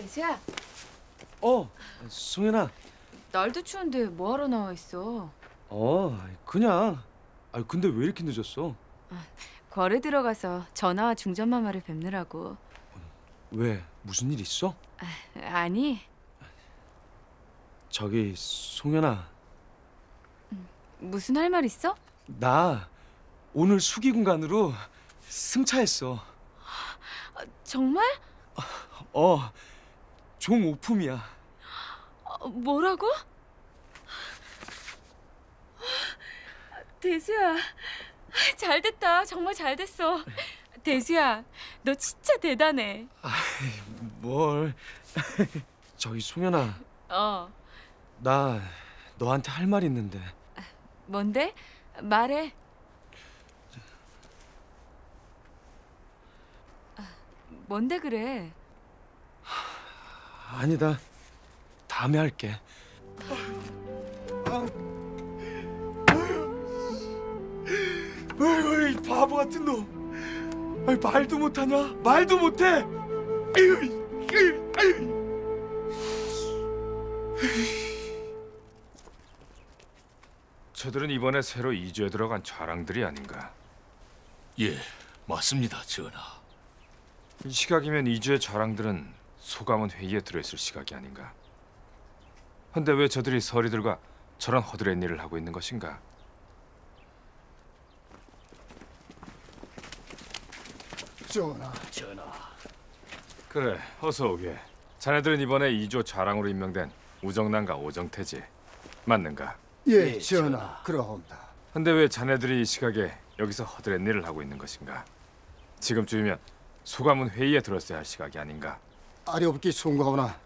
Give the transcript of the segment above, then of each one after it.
대수야, 송현아. 날도 추운데 뭐하러 나와 있어? 그냥. 근데 왜 이렇게 늦었어? 거래 들어가서 전화와 중전마마를 뵙느라고. 왜? 무슨 일 있어? 아니, 저기 송현아, 무슨 할 말 있어? 나 오늘 수기공간으로 승차했어. 정말? 종 오품이야. 뭐라고? 대수야, 잘 됐다. 정말 잘 됐어. 대수야, 너 진짜 대단해. 뭘? 저기 송현아, 어, 나 너한테 할 말 있는데. 뭔데? 말해. 뭔데 그래? 아니다, 다음에 할게. 아이고, 이 바보 같은 놈. 말도 못하냐? 말도 못해. 저들은 이번에 새로 이주에 들어간 좌랑들이 아닌가. 예, 맞습니다, 전하. 이 시각이면 이주의 좌랑들은 소감원 회의에 들어있을 시각이 아닌가. 근데 왜 저들이 서리들과 저런 허드렛 일을 하고 있는 것인가? 전하. 그래, 어서 오게. 자네들은 이번에 이주 좌랑으로 임명된 우정남과 오정태지 맞는가? 예, 전하, 그러옵니다. 근데 왜 자네들이 이 시각에 여기서 허드렛 일을 하고 있는 것인가? 지금쯤이면 소감원 회의에 들었어야 할 시각이 아닌가? 아뢰옵기 송구하오나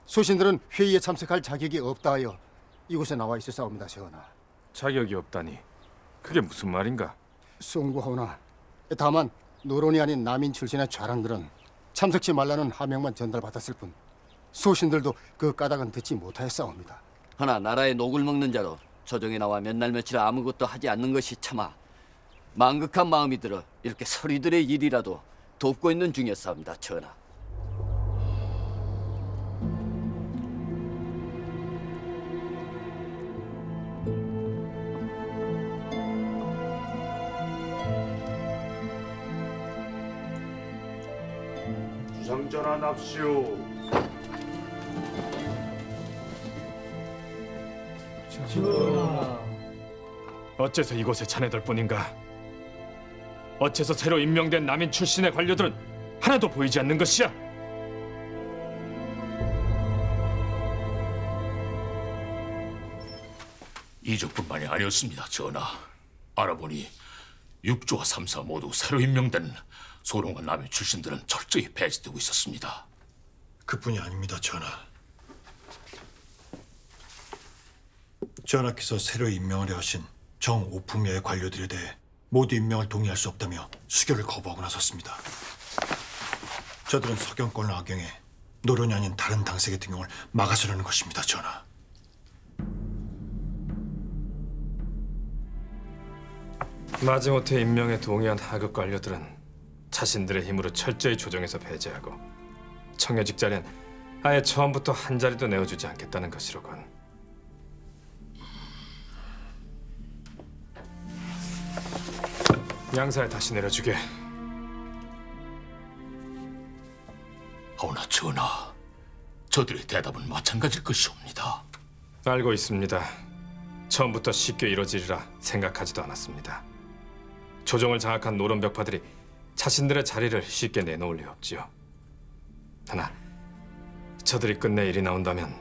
소신들은 회의에 참석할 자격이 없다 하여 이곳에 나와 있었사옵니다, 전하. 자격이 없다니 그게 무슨 말인가? 송구하오나 다만 노론이 아닌 남인 출신의 좌랑들은 참석치 말라는 하명만 전달받았을 뿐 소신들도 그 까닭은 듣지 못하였사옵니다. 하나 나라의 녹을 먹는 자로 조정에 나와 몇 날 며칠 아무것도 하지 않는 것이 차마 망극한 마음이 들어 이렇게 서리들의 일이라도 돕고 있는 중이었사옵니다, 전하. 주상전하 납시오. 어째서 이곳에 자네들뿐인가? 어째서 새로 임명된 남인 출신의 관료들은 하나도 보이지 않는 것이야? 이주뿐만이 아니었습니다, 전하. 알아보니 6조와 3사 모두 새로 임명된 소롱과 남의 출신들은 철저히 배제되고 있었습니다. 그뿐이 아닙니다, 전하. 전하께서 새로 임명하려 하신 정 오품야의 관료들에 대해 모두 임명을 동의할 수 없다며 수교를 거부하고 나섰습니다. 저들은 서경권을 악용해 노론이 아닌 다른 당색의 등용을 막아서려는 것입니다, 전하. 마지못해 임명에 동의한 하급 관료들은 자신들의 힘으로 철저히 조정해서 배제하고 청여직 자리엔 아예 처음부터 한 자리도 내어주지 않겠다는 것이로군. 양사에 다시 내려주게. 하오나 전하, 저들의 대답은 마찬가지일 것이옵니다. 알고 있습니다. 처음부터 쉽게 이뤄지리라 생각하지도 않았습니다. 조정을 장악한 노론벽파들이 자신들의 자리를 쉽게 내놓을 리 없지요. 하나, 저들이 끝내 일이 나온다면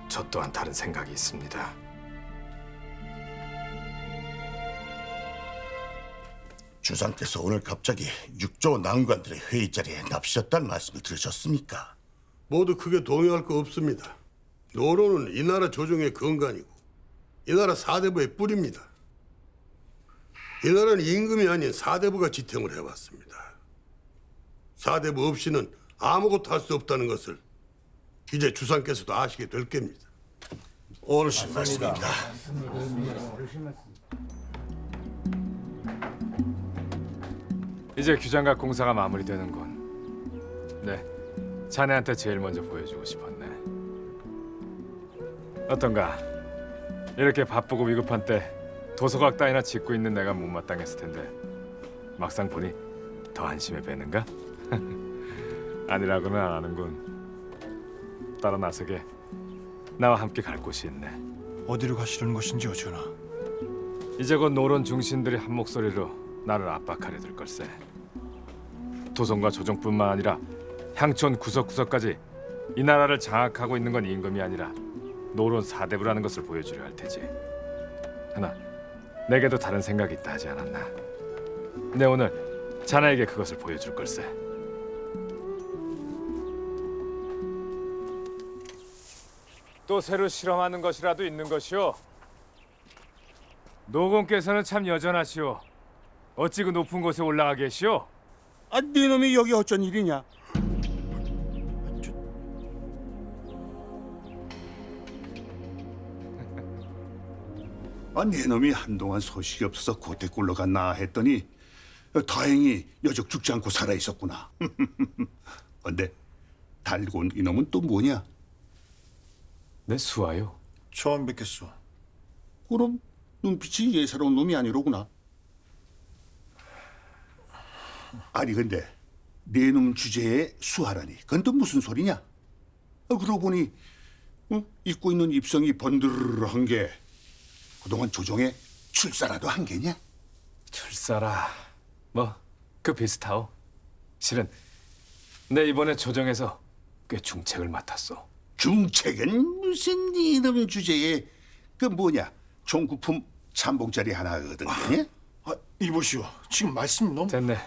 저 또한 다른 생각이 있습니다. 주상께서 오늘 갑자기 6조 난관들의 회의 자리에 납시었다는 말씀을 들으셨습니까? 모두 크게 동요할 거 없습니다. 노론은 이 나라 조정의 근간이고 이 나라 사대부의 뿌리입니다. 이 나라는 임금이 아닌 사대부가 지탱을 해왔습니다. 사대부 없이는 아무것도 할 수 없다는 것을 이제 주상께서도 아시게 될 겁니다. 옳으신 말씀입니다. 이제 규장각 공사가 마무리되는군. 네, 자네한테 제일 먼저 보여주고 싶었네. 어떤가? 이렇게 바쁘고 위급한 때 도서각 따위나 짓고 있는 내가 못마땅했을 텐데 막상 보니 더 한심해 배는가? 아니라고는 안 하는군. 따라 나서게 나와 함께 갈 곳이 있네. 어디로 가시려는 것인지요, 전하? 이제 곧 노론 중신들이 한 목소리로 나를 압박하려 들 걸세. 도성과 조정뿐만 아니라 향촌 구석구석까지 이 나라를 장악하고 있는 건 임금이 아니라 노론 사대부라는 것을 보여주려 할 테지. 하나, 내게도 다른 생각이 있다 하지 않았나? 내 오늘 자네에게 그것을 보여줄 걸세. 또 새로 실험하는 것이라도 있는 것이오. 노공께서는 참 여전하시오. 어찌 그 높은 곳에 올라가 계시오? 아, 네 놈이 여기 어쩐 일이냐? 네 놈이 한동안 소식이 없어서 고택골로 갔나 했더니 다행히 여적 죽지 않고 살아 있었구나. 근데 달고 온 이놈은 또 뭐냐? 내 수하요. 처음 뵙겠소. 그럼 눈빛이 예사로운 놈이 아니로구나. 아니 근데 네 놈 주제에 수하라니 그건 또 무슨 소리냐? 그러고 보니 입고 있는 입성이 번들한 게 그동안 조정에 출사라도 한 게냐? 출사라 뭐 그 비슷하오. 실은 내 이번에 조정에서 꽤 중책을 맡았소. 중책은 무슨 이놈 주제에 그 뭐냐 종구품 잠봉짜리 하나 얻은 거냐? 이보시오. 지금 말씀이 너무... 됐네.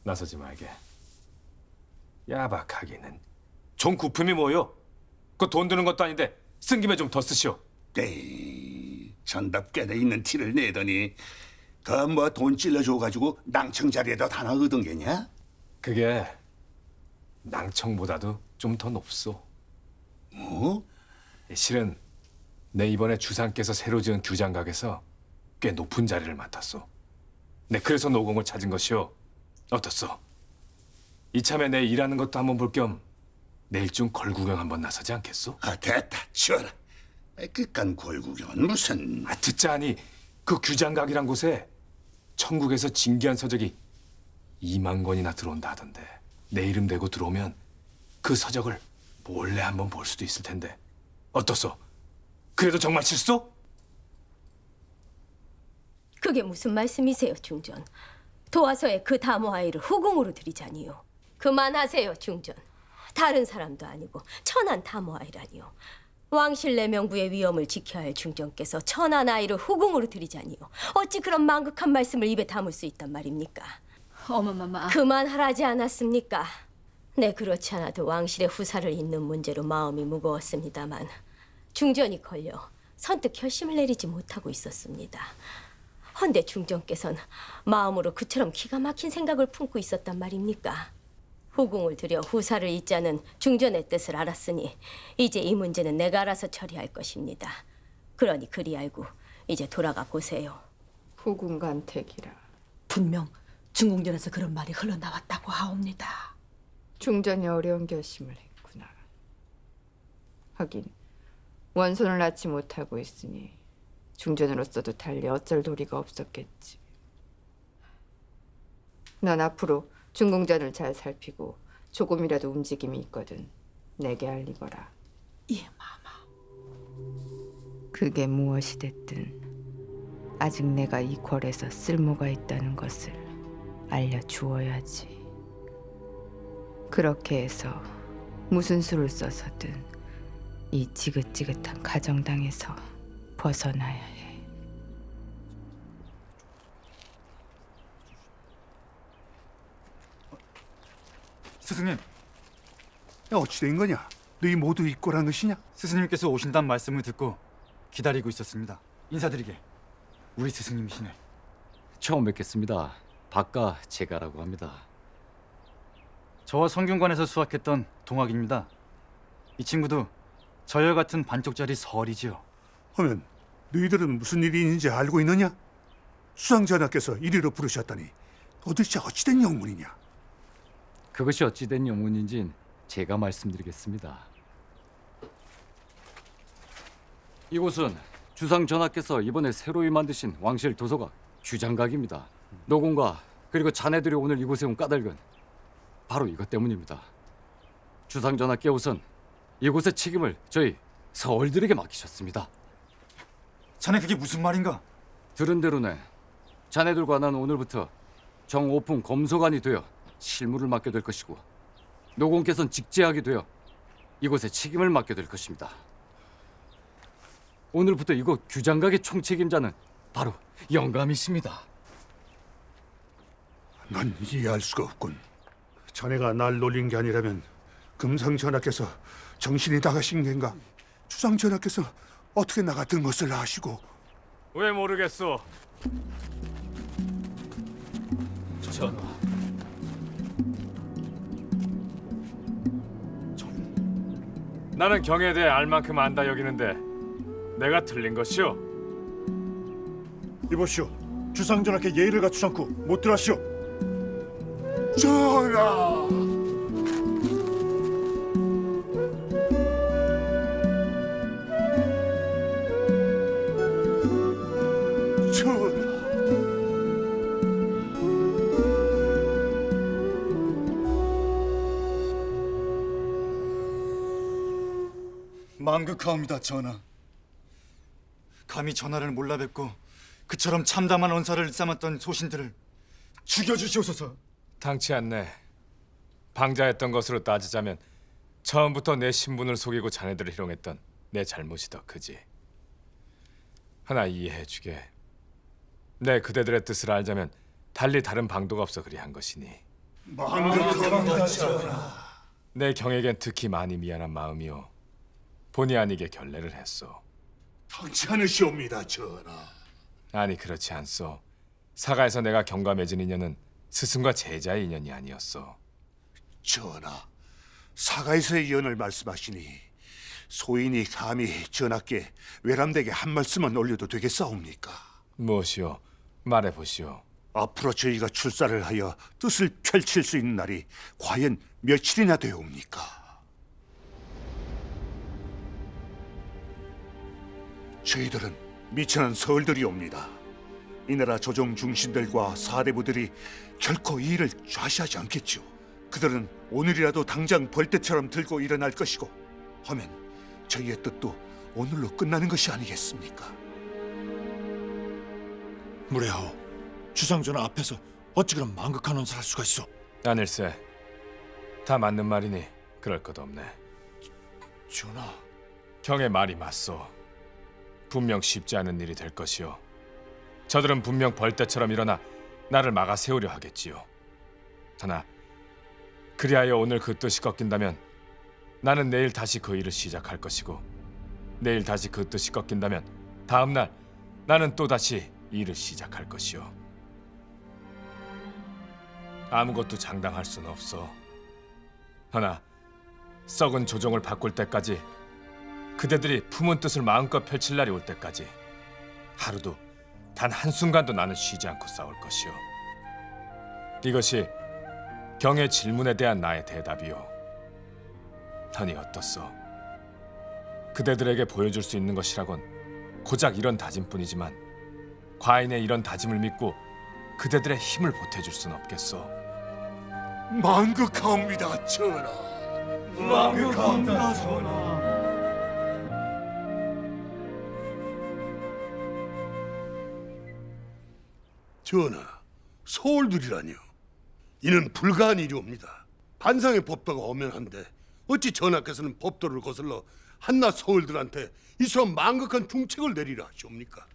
나서지 말게. 야박하기는. 종 구품이 뭐요? 그 돈 드는 것도 아닌데 쓴 김에 좀 더 쓰시오. 에이, 전답게내 있는 티를 내더니 그 뭐 돈 찔러줘가지고 낭청 자리에다 하나 얻은 게냐? 그게 낭청보다도 좀 더 높소. 뭐? 실은 내 이번에 주상께서 새로 지은 규장각에서 꽤 높은 자리를 맡았소. 네, 그래서 노공을 찾은 것이오. 어떻소? 이참에 내 일하는 것도 한번 볼 겸 내일쯤 걸구경 한번 나서지 않겠소? 됐다 치워라. 그깟 골구경은 무슨... 듣자 하니 그 규장각이란 곳에 천국에서 진귀한 서적이 2만 권이나 들어온다 하던데 내 이름 대고 들어오면 그 서적을 몰래 한번 볼 수도 있을 텐데 어떻소? 그래도 정말 실소? 그게 무슨 말씀이세요, 중전? 도화서에 그 다모 아이를 후궁으로 들이자니요. 그만하세요, 중전. 다른 사람도 아니고 천한 다모 아이라니요. 왕실 내명부의 위엄을 지켜야 할 중전께서 천한 아이를 후궁으로 들이자니요. 어찌 그런 망극한 말씀을 입에 담을 수 있단 말입니까? 어머마마. 그만하라지 않았습니까? 네, 그렇지 않아도 왕실의 후사를 잇는 문제로 마음이 무거웠습니다만 중전이 걸려 선뜻 결심을 내리지 못하고 있었습니다. 헌데 중전께서는 마음으로 그처럼 기가 막힌 생각을 품고 있었단 말입니까? 후궁을 들여 후사를 잇자는 중전의 뜻을 알았으니 이제 이 문제는 내가 알아서 처리할 것입니다. 그러니 그리 알고 이제 돌아가 보세요. 후궁간택이라. 분명 중궁전에서 그런 말이 흘러나왔다고 하옵니다. 중전이 어려운 결심을 했구나. 하긴 원손을 낳지 못하고 있으니 중전으로서도 달리 어쩔 도리가 없었겠지. 넌 앞으로 중궁전을 잘 살피고 조금이라도 움직임이 있거든 내게 알리거라. 예, 마마. 그게 무엇이 됐든 아직 내가 이 궐에서 쓸모가 있다는 것을 알려주어야지. 그렇게 해서 무슨 수를 써서든 이 지긋지긋한 가정당에서 벗어나야 해. 스승님, 어찌 된 거냐? 너희 모두 입고란 것이냐? 스승님께서 오신다는 말씀을 듣고 기다리고 있었습니다. 인사드리게. 우리 스승님이시네. 처음 뵙겠습니다. 박가 제가라고 합니다. 저와 성균관에서 수학했던 동학입니다. 이 친구도 저와 같은 반쪽짜리 서얼이지요. 하면 너희들은 무슨 일이 있는지 알고 있느냐? 수상전하께서 이리로 부르셨다니 도대체 어찌된 영문이냐? 그것이 어찌된 영문인진 제가 말씀드리겠습니다. 이곳은 주상 전하께서 이번에 새로이 만드신 왕실 도서관 규장각입니다. 노공과 그리고 자네들이 오늘 이곳에 온 까닭은 바로 이것 때문입니다. 주상 전하께 우선 이곳의 책임을 저희 서얼들에게 맡기셨습니다. 자네 그게 무슨 말인가? 들은 대로네. 자네들과 나는 오늘부터 정오품 검소관이 되어 실무를 맡게 될 것이고 노공께서는 직제하게 되어 이곳의 책임을 맡게 될 것입니다. 오늘부터 이곳 규장각의 총책임자는 바로 영감이십니다. 난 이해할 수가 없군. 자네가 날 놀린 게 아니라면 금상 전하께서 정신이 나가신 겐가? 주상 전하께서 어떻게 나 같은 것을 아시고? 왜 모르겠소? 전하. 나는 경에 대해 알 만큼 안다 여기는데 내가 틀린 것이오? 이보시오. 주상 전하께 예의를 갖추지 않고 못 들어하시오. 전하! 망극하옵니다, 전하. 감히 전하를 몰라 뵙고 그처럼 참담한 언사를 일삼았던 소신들을 죽여주시옵소서. 당치 않네. 방자했던 것으로 따지자면 처음부터 내 신분을 속이고 자네들을 희롱했던 내 잘못이 더 크지. 하나 이해해주게. 내 그대들의 뜻을 알자면 달리 다른 방도가 없어 그리한 것이니. 망극합니다, 전하. 내 경에겐 특히 많이 미안한 마음이요. 본의 아니게 결례를 했소. 당치 않으시옵니다, 전하. 아니 그렇지 않소. 사가에서 내가 경과 맺은 인연은 스승과 제자의 인연이 아니었소. 전하, 사가에서의 연을 말씀하시니 소인이 감히 전하께 외람되게 한 말씀은 올려도 되겠사옵니까? 무엇이오? 말해보시오. 앞으로 저희가 출사를 하여 뜻을 펼칠 수 있는 날이 과연 며칠이나 되옵니까? 저희들은 미천한 서울들이옵니다. 이 나라 조정 중신들과 사대부들이 결코 이 일을 좌시하지 않겠죠. 그들은 오늘이라도 당장 벌떼처럼 들고 일어날 것이고 하면 저희의 뜻도 오늘로 끝나는 것이 아니겠습니까? 무례하오. 주상 전하 앞에서 어찌 그런 망극한 언사를 할 수가 있어? 아닐세. 다 맞는 말이니 그럴 것 없네. 전하. 경의 말이 맞소. 분명 쉽지 않은 일이 될 것이오. 저들은 분명 벌떼처럼 일어나 나를 막아 세우려 하겠지요. 하나 그리하여 오늘 그 뜻이 꺾인다면 나는 내일 다시 그 일을 시작할 것이고 내일 다시 그 뜻이 꺾인다면 다음 날 나는 또 다시 일을 시작할 것이오. 아무것도 장담할 수는 없어. 하나 썩은 조정을 바꿀 때까지 그대들이 품은 뜻을 마음껏 펼칠 날이 올 때까지 하루도 단 한순간도 나는 쉬지 않고 싸울 것이오. 이것이 경의 질문에 대한 나의 대답이오. 하니 어떻소? 그대들에게 보여줄 수 있는 것이라곤 고작 이런 다짐뿐이지만 과인의 이런 다짐을 믿고 그대들의 힘을 보태줄 순 없겠소. 망극하옵니다, 전하. 망극하옵니다, 전하. 전하, 서울들이라니요. 이는 불가한 일이옵니다. 반상의 법도가 엄연한데 어찌 전하께서는 법도를 거슬러 한낱 서울들한테 이처럼 망극한 중책을 내리라 하시옵니까?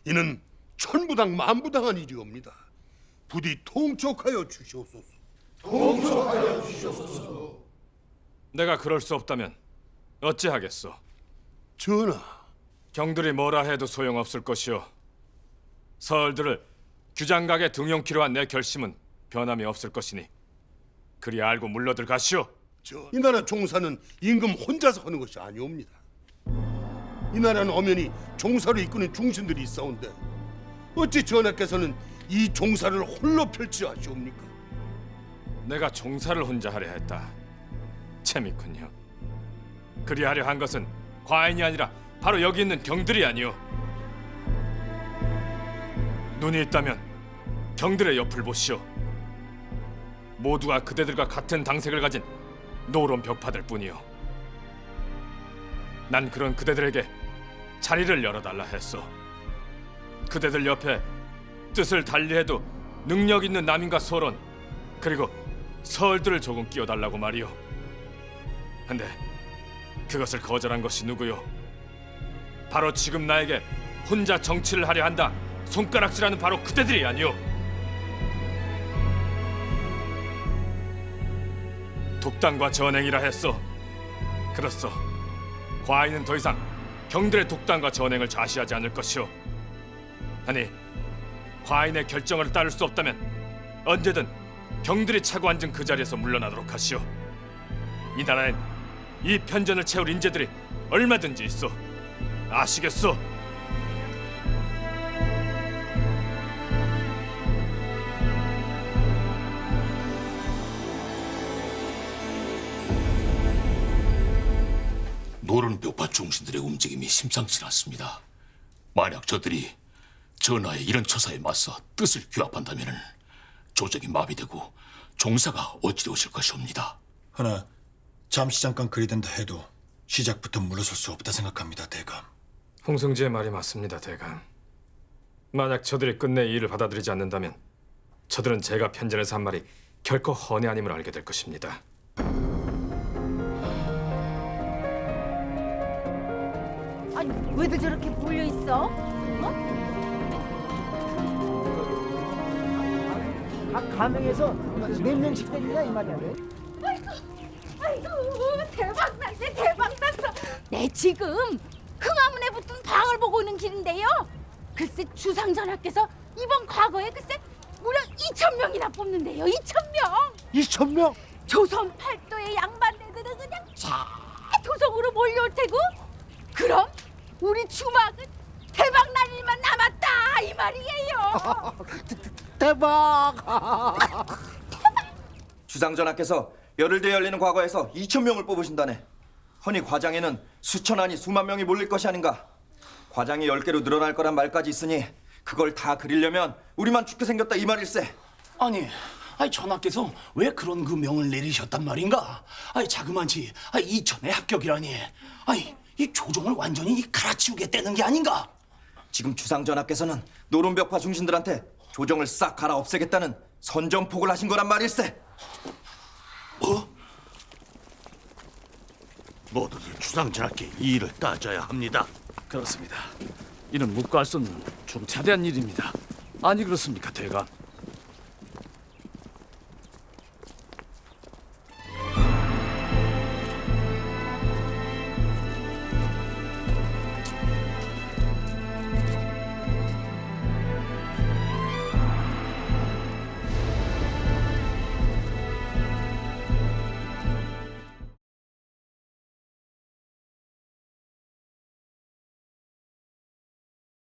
이는 천부당 만부당한 일이옵니다. 부디 통촉하여 주시옵소서. 통촉하여 주시옵소서. 내가 그럴 수 없다면 어찌하겠소? 전하, 경들이 뭐라 해도 소용없을 것이오. 서얼들을 규장각에 등용키로 한 내 결심은 변함이 없을 것이니 그리 알고 물러들 가시오. 이 나라 종사는 임금 혼자서 하는 것이 아니옵니다. 이 나라는 엄연히 종사를 이끄는 중신들이 있사온데 어찌 전하께서는 이 종사를 홀로 펼치려 하시옵니까? 내가 종사를 혼자 하려 했다. 재밌군요. 그리하려 한 것은 과인이 아니라 바로 여기 있는 경들이 아니오. 눈이 있다면 경들의 옆을 보시오. 모두가 그대들과 같은 당색을 가진 노론 벽파들 뿐이오. 난 그런 그대들에게 자리를 열어달라 했소. 그대들 옆에 뜻을 달리해도 능력 있는 남인과 소론, 그리고 서얼들을 조금 끼워달라고 말이오. 근데 그것을 거절한 것이 누구요? 바로 지금 나에게 혼자 정치를 하려 한다 손가락질하는 바로 그대들이 아니오. 독단과 전행이라 했소. 그렇소. 과인은 더 이상 경들의 독단과 전행을 좌시하지 않을 것이오. 아니, 과인의 결정을 따를 수 없다면 언제든 경들이 차고 앉은 그 자리에서 물러나도록 하시오. 이 나라엔 이 편전을 채울 인재들이 얼마든지 있어. 아시겠소? 노론 벽파 중신들의 움직임이 심상치 않습니다. 만약 저들이 전하의 이런 처사에 맞서 뜻을 규합한다면 조정이 마비되고 종사가 어찌 되실 것이옵니다. 하나 잠시 잠깐 그리 된다 해도 시작부터 물러설 수 없다 생각합니다, 대감. 홍승지의 말이 맞습니다, 대감. 만약 저들이 끝내 이 일을 받아들이지 않는다면 저들은 제가 편전에서 한 말이 결코 헌이 아님을 알게 될 것입니다. 아니 왜들 저렇게 몰려 있어? 각 가명에서 몇 명씩 되느냐 이 말이야. 아이고 대박 났네 대박 났어. 내 지금 흥화문에 붙은 방을 보고 있는 길인데요. 글쎄 주상전하께서 이번 과거에 글쎄 무려 2,000명이나 뽑는데요. 2,000명. 2,000명? 조선 팔도의 양반네들은 그냥 도성으로 몰려올 테고 그럼 우리 주막은 대박 날 일만 남았다 이 말이에요. 대박. 주상전하께서 열흘 뒤에 열리는 과거에서 2,000명을 뽑으신다네. 허니 과장에는 수천 아니 수만 명이 몰릴 것이 아닌가. 과장이 10개로 늘어날 거란 말까지 있으니 그걸 다 그리려면 우리만 죽게 생겼다 이 말일세. 아니 전하께서 왜 그런 그 명을 내리셨단 말인가? 자그만치 2천의 합격이라니. 이 조정을 완전히 갈아치우겠다는 게 아닌가? 지금 주상전하께서는 노론벽파 중신들한테 조정을 싹 갈아 없애겠다는 선전포고를 하신 거란 말일세. 모두들 주상전하께 이 일을 따져야 합니다. 그렇습니다. 이는 묵고할 수 없는 중차대한 일입니다. 아니 그렇습니까, 대감?